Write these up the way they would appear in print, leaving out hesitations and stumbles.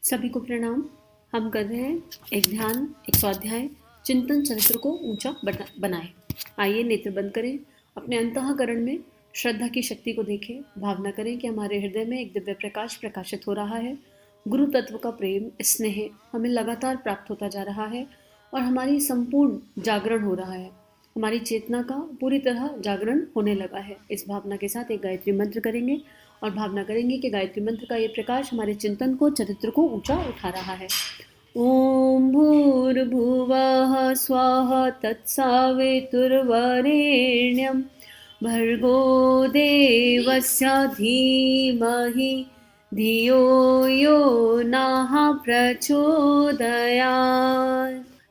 सभी को प्रणाम। हम कर रहे हैं एक ध्यान, एक स्वाध्याय, चिंतन चरित्र को ऊंचा बनाए। आइए नेत्र बंद करें, अपने अंतःकरण में श्रद्धा की शक्ति को देखें। भावना करें कि हमारे हृदय में एक दिव्य प्रकाश प्रकाशित हो रहा है। गुरु तत्व का प्रेम, स्नेह हमें लगातार प्राप्त होता जा रहा है और हमारी संपूर्ण जागरण हो रहा है। हमारी चेतना का पूरी तरह जागरण होने लगा है। इस भावना के साथ एक गायत्री मंत्र करेंगे और भावना करेंगे कि गायत्री मंत्र का ये प्रकाश हमारे चिंतन को, चरित्र को ऊंचा उठा रहा है। ओम भूर्भुवः स्वः तत्सवितुर्वरेण्यं भर्गो देवस्य धीमहि धियो यो नः प्रचोदयात्।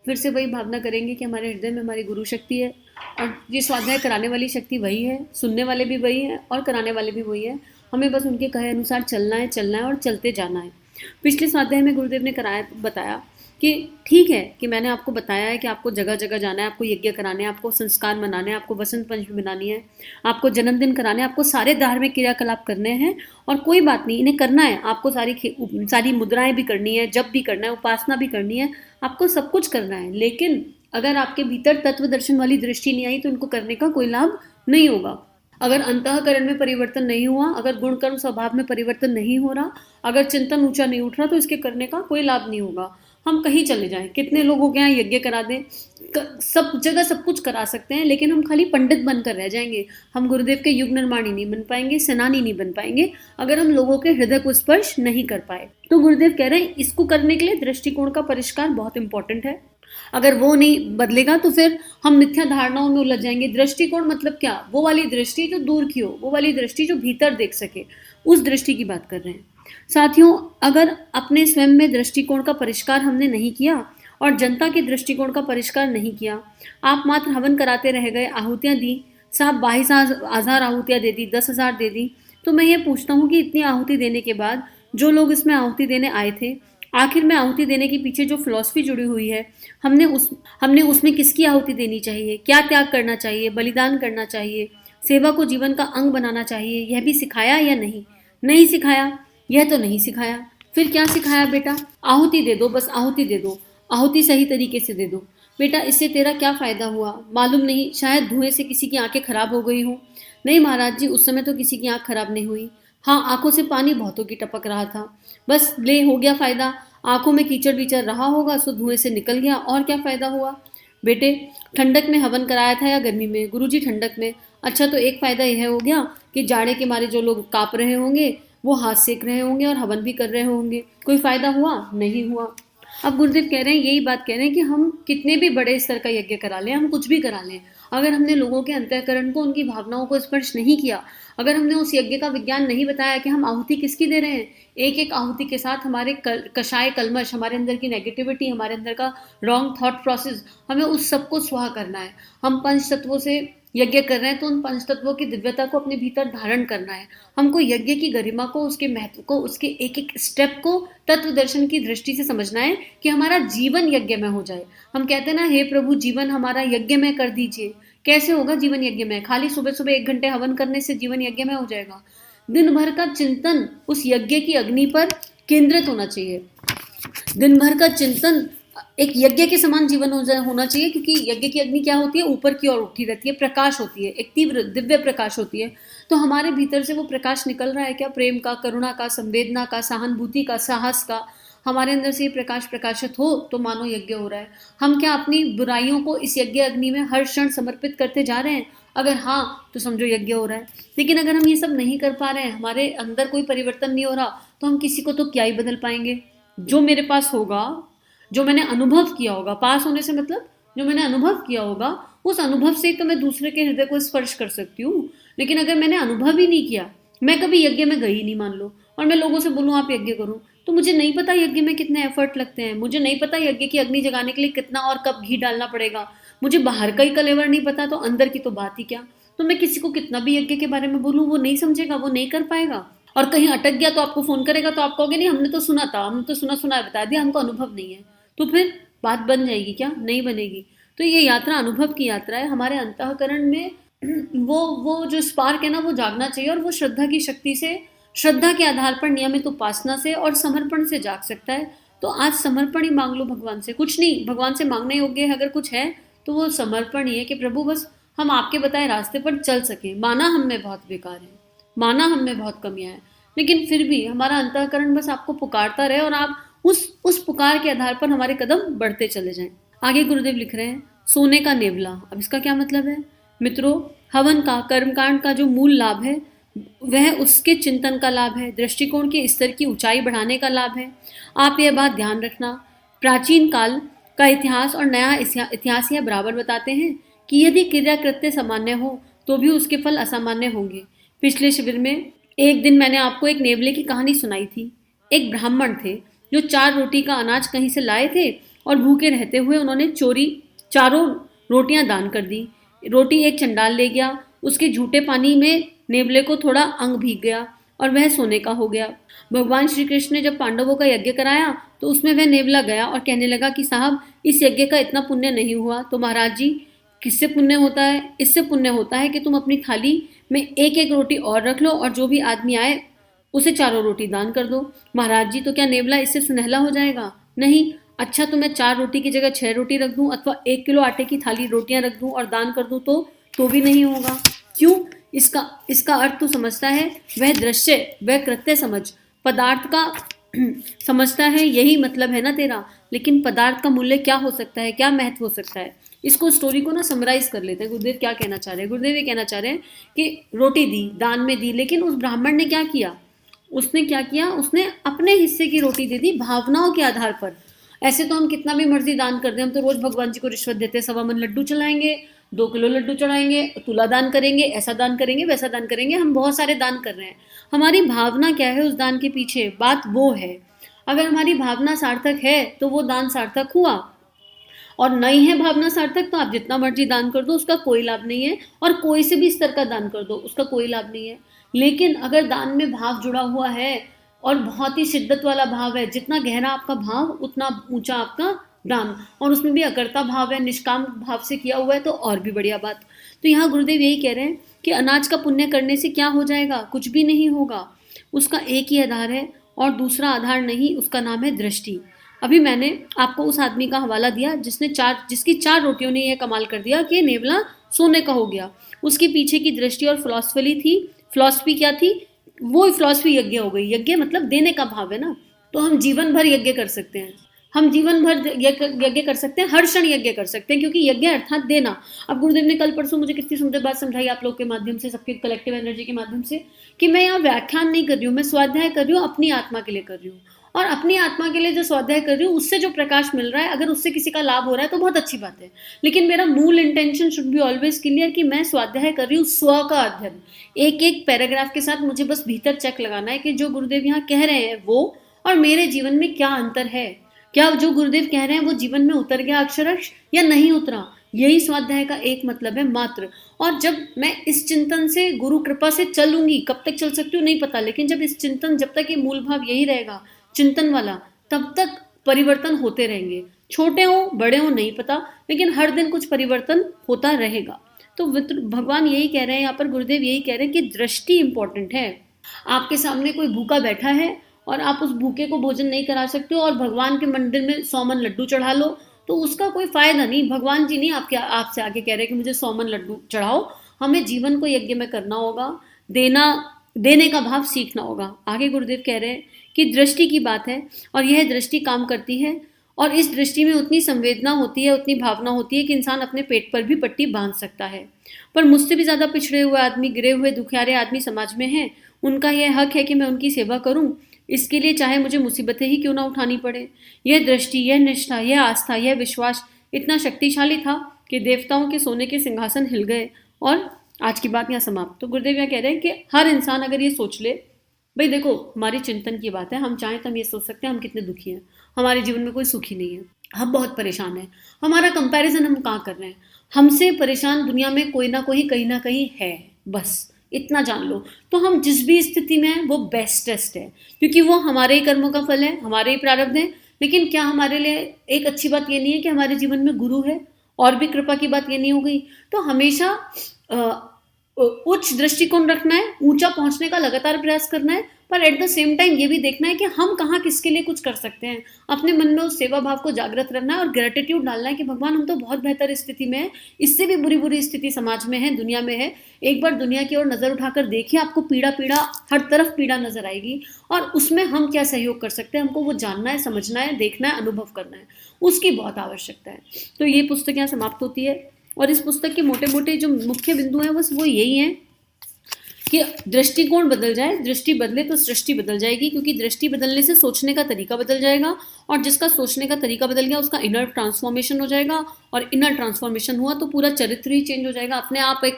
फिर से वही भावना करेंगे कि हमारे हृदय में हमारी गुरु शक्ति है और ये स्वाध्याय कराने वाली शक्ति वही है, सुनने वाले भी वही है और कराने वाले भी वही है। हमें बस उनके कहे अनुसार चलना है और चलते जाना है। पिछले स्वाध्याय में गुरुदेव ने बताया कि ठीक है कि मैंने आपको बताया है कि आपको जगह जगह जाना है, आपको यज्ञ कराने हैं, आपको संस्कार मनाने हैं, आपको वसंत पंचमी मनानी है, आपको जन्मदिन कराने हैं, आपको सारे धार्मिक क्रियाकलाप करने हैं और कोई बात नहीं, इन्हें करना है। आपको सारी मुद्राएं भी करनी है, जप भी करना है, उपासना भी करनी है, आपको सब कुछ करना है। लेकिन अगर आपके भीतर तत्व दर्शन वाली दृष्टि नहीं आई तो इनको करने का कोई लाभ नहीं होगा। अगर अंतःकरण में परिवर्तन नहीं हुआ, अगर गुण कर्म स्वभाव में परिवर्तन नहीं हो रहा, अगर चिंतन ऊंचा नहीं उठ रहा तो इसके करने का कोई लाभ नहीं होगा। हम कहीं चले जाएं, कितने लोग हो गए हैं यज्ञ करा दें, सब जगह सब कुछ करा सकते हैं, लेकिन हम खाली पंडित बनकर रह जाएंगे। हम गुरुदेव के युग निर्माणी नहीं बन पाएंगे, सेनानी नहीं बन पाएंगे अगर हम लोगों के हृदय को स्पर्श नहीं कर पाए। तो गुरुदेव कह रहे हैं इसको करने के लिए दृष्टिकोण का परिष्कार बहुत इंपॉर्टेंट है। अगर वो नहीं बदलेगा तो फिर हम मिथ्या धारणाओं में उलझ जाएंगे। दृष्टिकोण मतलब क्या? वो वाली दृष्टि जो दूर की हो, वो वाली दृष्टि जो भीतर देख सके, उस दृष्टि की बात कर रहे हैं। साथियों, अगर अपने स्वयं में दृष्टिकोण का परिष्कार हमने नहीं किया और जनता के दृष्टिकोण का परिष्कार नहीं किया, आप मात्र हवन कराते रह गए, आहुतियां दी, साहब 22,000 आहुतियां दे दी, 10,000 दे दी, तो मैं ये पूछता हूँ कि इतनी आहुति देने के बाद जो लोग इसमें आहुति देने आए थे, आखिर में आहुति देने के पीछे जो फिलॉसफी जुड़ी हुई है, हमने उसमें किसकी आहुति देनी चाहिए, क्या त्याग करना चाहिए, बलिदान करना चाहिए, सेवा को जीवन का अंग बनाना चाहिए, यह भी सिखाया या नहीं? नहीं सिखाया। यह तो नहीं सिखाया। फिर क्या सिखाया? बेटा आहुति दे दो, बस आहुति दे दो, आहुति सही तरीके से दे दो। बेटा इससे तेरा क्या फायदा हुआ? मालूम नहीं, शायद धुएं से किसी की आंखें खराब हो गई हो। नहीं महाराज जी, उस समय तो किसी की आंख खराब नहीं हुई। हाँ, आंखों से पानी बहुतों की टपक रहा था, बस ले हो गया फायदा। आंखों में कीचड़ वीचड़ रहा होगा सो धुएं से निकल गया, और क्या फायदा हुआ? बेटे ठंडक में हवन कराया था या गर्मी में? गुरुजी ठंडक में। अच्छा, तो एक फायदा यह हो गया कि जाड़े के मारे जो लोग कांप रहे होंगे वो हाथ सेक रहे होंगे और हवन भी कर रहे होंगे। कोई फायदा हुआ? नहीं हुआ। अब गुरुदेव कह रहे हैं, यही बात कह रहे हैं कि हम कितने भी बड़े स्तर का यज्ञ करा लें, हम कुछ भी करा लें, अगर हमने लोगों के अंतःकरण को, उनकी भावनाओं को स्पर्श नहीं किया, अगर हमने उस यज्ञ का विज्ञान नहीं बताया कि हम आहुति किसकी दे रहे हैं, एक एक आहुति के साथ हमारे कषाय कलमश, हमारे अंदर की नेगेटिविटी, हमारे अंदर का रॉन्ग थॉट प्रोसेस, हमें उस सबको स्वाहा करना है। हम पंच तत्वों से यज्ञ कर रहे हैं तो उन पंच तत्वों की दिव्यता को अपने भीतर धारण करना है। हमको यज्ञ की गरिमा को, उसके महत्व को, उसके एक एक स्टेप को तत्व दर्शन की दृष्टि से समझना है कि हमारा जीवन यज्ञ में हो जाए। हम कहते हैं ना, हे प्रभु जीवन हमारा यज्ञ में कर दीजिए। कैसे होगा जीवन यज्ञ में? खाली सुबह सुबह 1 घंटे हवन करने से जीवन यज्ञ में हो जाएगा? दिन भर का चिंतन उस यज्ञ की अग्नि पर केंद्रित होना चाहिए। दिन भर का चिंतन एक यज्ञ के समान जीवन होना चाहिए, क्योंकि यज्ञ की अग्नि क्या होती है? ऊपर की ओर उठी रहती है, प्रकाश होती है, एक तीव्र दिव्य प्रकाश होती है। तो हमारे भीतर से वो प्रकाश निकल रहा है क्या? प्रेम का, करुणा का, संवेदना का, सहानुभूति का, साहस का। हमारे अंदर से ये प्रकाश प्रकाशित हो तो मानो यज्ञ हो रहा है। हम क्या अपनी बुराइयों को इस यज्ञ अग्नि में हर क्षण समर्पित करते जा रहे हैं? अगर हाँ, तो समझो यज्ञ हो रहा है। लेकिन अगर हम ये सब नहीं कर पा रहे हैं, हमारे अंदर कोई परिवर्तन नहीं हो रहा, तो हम किसी को तो क्या ही बदल पाएंगे? जो मेरे पास होगा, जो मैंने अनुभव किया होगा, पास होने से मतलब जो मैंने अनुभव किया होगा, उस अनुभव से ही तो मैं दूसरे के हृदय को स्पर्श कर सकती हूँ। लेकिन अगर मैंने अनुभव ही नहीं किया, मैं कभी यज्ञ में गई नहीं मान लो, और मैं लोगों से बोलूँ आप यज्ञ करो, तो मुझे नहीं पता यज्ञ में कितने एफर्ट लगते हैं, मुझे नहीं पता यज्ञ की अग्नि जगाने के लिए कितना और कब घी डालना पड़ेगा, मुझे बाहर का ही कलेवर नहीं पता तो अंदर की तो बात ही क्या। तो मैं किसी को कितना भी यज्ञ के बारे में बोलूँ, वो नहीं समझेगा, वो नहीं कर पाएगा, और कहीं अटक गया तो आपको फोन करेगा तो आप कहोगे नहीं हमने तो सुना था, हमने तो सुना बता दिया, हमको अनुभव नहीं है। तो फिर बात बन जाएगी क्या? नहीं बनेगी। तो ये यात्रा अनुभव की यात्रा है। हमारे अंतःकरण में वो जो स्पार्क है ना, वो जागना चाहिए, और वो श्रद्धा की शक्ति से श्रद्धा के आधार पर नियमित उपासना से और समर्पण से जाग सकता है। तो आज समर्पण ही मांग लो भगवान से, कुछ नहीं, भगवान से मांगने योग्य अगर कुछ है तो वो समर्पण ही है कि प्रभु बस हम आपके बताए रास्ते पर चल सके। माना हम में बहुत बेकार है, माना हम में बहुत कमियां हैं, लेकिन फिर भी हमारा अंतःकरण बस आपको पुकारता रहे और आप उस पुकार के आधार पर हमारे कदम बढ़ते चले जाएं। आगे गुरुदेव लिख रहे हैं, सोने का नेवला। अब इसका क्या मतलब है मित्रों? हवन का, कर्मकांड का जो मूल लाभ है वह उसके चिंतन का लाभ है, दृष्टिकोण के स्तर की ऊंचाई बढ़ाने का लाभ है। आप यह बात ध्यान रखना, प्राचीन काल का इतिहास और नया इतिहास यह बराबर बताते हैं कि यदि क्रिया कृत्य सामान्य हो तो भी उसके फल असामान्य होंगे। पिछले शिविर में एक दिन मैंने आपको एक नेवले की कहानी सुनाई थी। एक ब्राह्मण थे जो 4 रोटी का अनाज कहीं से लाए थे और भूखे रहते हुए उन्होंने चोरी 4 रोटियां दान कर दी। रोटी एक चंडाल ले गया, उसके झूठे पानी में नेवले को थोड़ा अंग भीग गया और वह सोने का हो गया। भगवान श्री कृष्ण ने जब पांडवों का यज्ञ कराया तो उसमें वह नेवला गया और कहने लगा कि साहब इस यज्ञ का इतना पुण्य नहीं हुआ। तो महाराज जी किससे पुण्य होता है? इससे पुण्य होता है कि तुम अपनी थाली में एक एक रोटी और रख लो और जो भी आदमी आए उसे 4 रोटी दान कर दो। महाराज जी तो क्या नेवला इससे सुनहला हो जाएगा? नहीं। अच्छा तो मैं 4 रोटी की जगह 6 रोटी रख दूं अथवा 1 किलो आटे की थाली रोटियां रख दूं और दान कर दूं तो भी नहीं होगा। क्यों? इसका अर्थ तो समझता है, वह दृश्य, वह कृत्य समझ, पदार्थ का समझता है, यही मतलब है ना तेरा। लेकिन पदार्थ का मूल्य क्या हो सकता है, क्या महत्व हो सकता है? इसको स्टोरी को ना समराइज कर लेते हैं। गुरुदेव क्या कहना चाह रहे हैं? गुरुदेव ये कहना चाह रहे हैं कि रोटी दी, दान में दी, लेकिन उस ब्राह्मण ने क्या किया? उसने अपने हिस्से की रोटी दे दी भावनाओं के आधार पर। ऐसे तो हम कितना भी मर्जी दान कर दें, हम तो रोज भगवान जी को रिश्वत देते हैं, 1.25 मन लड्डू चलाएंगे, 2 किलो लड्डू चढ़ाएंगे, तुला दान करेंगे, ऐसा दान करेंगे, वैसा दान करेंगे, हम बहुत सारे दान कर रहे हैं। हमारी भावना क्या है उस दान के पीछे? बात वो है। अगर हमारी भावना सार्थक है तो वो दान सार्थक हुआ, और नहीं है भावना सार्थक तो आप जितना मर्जी दान कर दो उसका कोई लाभ नहीं है, और कोई से भी स्तर का दान कर दो उसका कोई लाभ नहीं है। लेकिन अगर दान में भाव जुड़ा हुआ है और बहुत ही शिद्दत वाला भाव है, जितना गहरा आपका भाव उतना ऊंचा आपका दान, और उसमें भी अकर्ता भाव है, निष्काम भाव से किया हुआ है, तो और भी बढ़िया बात। तो यहाँ गुरुदेव यही कह रहे हैं कि अनाज का पुण्य करने से क्या हो जाएगा? कुछ भी नहीं होगा। उसका एक ही आधार है और दूसरा आधार नहीं, उसका नाम है दृष्टि। अभी मैंने आपको उस आदमी का हवाला दिया जिसकी 4 रोटियों ने यह कमाल कर दिया कि नेवला सोने का हो गया। उसके पीछे की दृष्टि और फिलॉसफी क्या थी? वो फिलॉसफी यज्ञ हो गई। यज्ञ मतलब देने का भाव है ना। तो हम जीवन भर यज्ञ कर सकते हैं, हम जीवन भर यज्ञ कर सकते हैं, हर क्षण यज्ञ कर सकते हैं, क्योंकि यज्ञ अर्थात देना। अब गुरुदेव ने कल परसों मुझे कितनी सुंदर बात समझाई आप लोग के माध्यम से, सबके कलेक्टिव एनर्जी के माध्यम से, कि मैं यहाँ व्याख्यान नहीं कर रही हूँ, मैं स्वाध्याय कर रही हूँ, अपनी आत्मा के लिए कर रही हूँ। और अपनी आत्मा के लिए जो स्वाध्याय कर रही हूँ उससे जो प्रकाश मिल रहा है, अगर उससे किसी का लाभ हो रहा है तो बहुत अच्छी बात है। लेकिन मेरा मूल intention should be always clear कि मैं स्वाध्याय कर रही हूँ स्व का अध्ययन। एक एक पैराग्राफ के साथ मुझे बस भीतर चेक लगाना है कि जो गुरुदेव यहाँ कह रहे हैं वो और मेरे जीवन में क्या अंतर है। क्या जो गुरुदेव कह रहे हैं वो जीवन में उतर गया अक्षरश या नहीं उतरा? यही स्वाध्याय का एक मतलब है मात्र। और जब मैं इस चिंतन से गुरु कृपा से चलूंगी, कब तक चल सकती हूँ नहीं पता, लेकिन जब इस चिंतन, जब तक ये मूल भाव यही रहेगा चिंतन वाला, तब तक परिवर्तन होते रहेंगे। छोटे हो बड़े हो नहीं पता, लेकिन हर दिन कुछ परिवर्तन होता रहेगा। तो भगवान यही कह रहे हैं यहाँ पर, गुरुदेव यही कह रहे हैं कि दृष्टि इंपॉर्टेंट है। आपके सामने कोई भूखा बैठा है और आप उस भूखे को भोजन नहीं करा सकते हो और भगवान के मंदिर में 100 मन लड्डू चढ़ा लो, तो उसका कोई फायदा नहीं। भगवान जी नहीं आपसे आके कह रहे कि मुझे 100 मन लड्डू चढ़ाओ। हमें जीवन को यज्ञ में करना होगा, देने का भाव सीखना होगा। आगे गुरुदेव कह रहे हैं कि दृष्टि की बात है और यह दृष्टि काम करती है, और इस दृष्टि में उतनी संवेदना होती है, उतनी भावना होती है कि इंसान अपने पेट पर भी पट्टी बांध सकता है। पर मुझसे भी ज़्यादा पिछड़े हुए आदमी, गिरे हुए दुखियारे आदमी समाज में हैं, उनका यह हक है कि मैं उनकी सेवा करूं, इसके लिए चाहे मुझे मुसीबतें ही क्यों ना उठानी पड़े। यह दृष्टि, यह निष्ठा, यह आस्था, यह विश्वास इतना शक्तिशाली था कि देवताओं के सोने के सिंहासन हिल गए। और आज की बात यहाँ समाप्त। तो गुरुदेव यहाँ कह रहे हैं कि हर इंसान अगर ये सोच ले, भाई देखो हमारी चिंतन की बात है, हम चाहें तो हम ये सोच सकते हैं हम कितने दुखी हैं, हमारे जीवन में कोई सुखी नहीं है, हम बहुत परेशान हैं। हमारा कंपैरिजन हम कहाँ कर रहे हैं? हमसे परेशान दुनिया में कोई ना कोई कहीं ना कहीं है, बस इतना जान लो। तो हम जिस भी स्थिति में हैं वो बेस्टेस्ट है, क्योंकि वो हमारे ही कर्मों का फल है, हमारे ही प्रारब्ध है। लेकिन क्या हमारे लिए एक अच्छी बात ये नहीं है कि हमारे जीवन में गुरु है? और भी कृपा की बात ये नहीं हो गई? तो हमेशा उच्च दृष्टिकोण रखना है, ऊंचा पहुंचने का लगातार प्रयास करना है, पर एट द सेम टाइम ये भी देखना है कि हम कहाँ किसके लिए कुछ कर सकते हैं। अपने मन में उस सेवा भाव को जागृत रखना है और ग्रेटिट्यूड डालना है कि भगवान हम तो बहुत बेहतर स्थिति में है, इससे भी बुरी बुरी स्थिति समाज में है, दुनिया में है। एक बार दुनिया की ओर नज़र उठाकर देखिए, आपको पीड़ा पीड़ा हर तरफ पीड़ा नजर आएगी और उसमें हम क्या सहयोग कर सकते हैं, हमको वो जानना है, समझना है, देखना है, अनुभव करना है, उसकी बहुत आवश्यकता है। तो ये पुस्तक यहाँ समाप्त होती है और इस पुस्तक के मोटे मोटे जो मुख्य बिंदु हैं बस वो यही हैं कि दृष्टिकोण बदल जाए, दृष्टि बदले तो सृष्टि बदल जाएगी, क्योंकि दृष्टि बदलने से सोचने का तरीका बदल जाएगा और जिसका सोचने का तरीका बदल गया उसका इनर ट्रांसफॉर्मेशन हो जाएगा और इनर ट्रांसफॉर्मेशन हुआ तो पूरा चरित्र ही चेंज हो जाएगा, अपने आप एक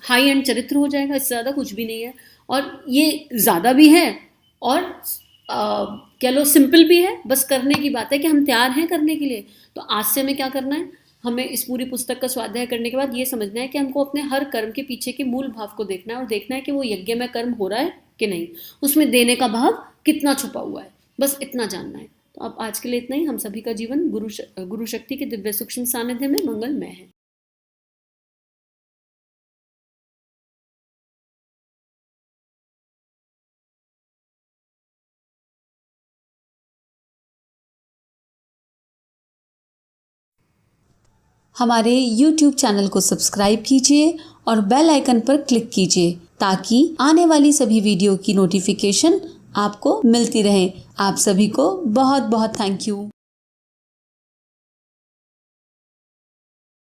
हाई एंड चरित्र हो जाएगा। इससे ज़्यादा कुछ भी नहीं है और ये ज़्यादा भी है और कह लो सिंपल भी है। बस करने की बात है कि हम तैयार हैं करने के लिए। तो आज से हमें क्या करना है, हमें इस पूरी पुस्तक का स्वाध्याय करने के बाद ये समझना है कि हमको अपने हर कर्म के पीछे के मूल भाव को देखना है और देखना है कि वो यज्ञ में कर्म हो रहा है कि नहीं, उसमें देने का भाव कितना छुपा हुआ है, बस इतना जानना है। तो अब आज के लिए इतना ही। हम सभी का जीवन गुरु शक्ति के दिव्य सूक्ष्म सानिध्य में मंगलमय है। हमारे YouTube चैनल को सब्सक्राइब कीजिए और बेल आइकन पर क्लिक कीजिए ताकि आने वाली सभी वीडियो की नोटिफिकेशन आपको मिलती रहे। आप सभी को बहुत बहुत थैंक यू।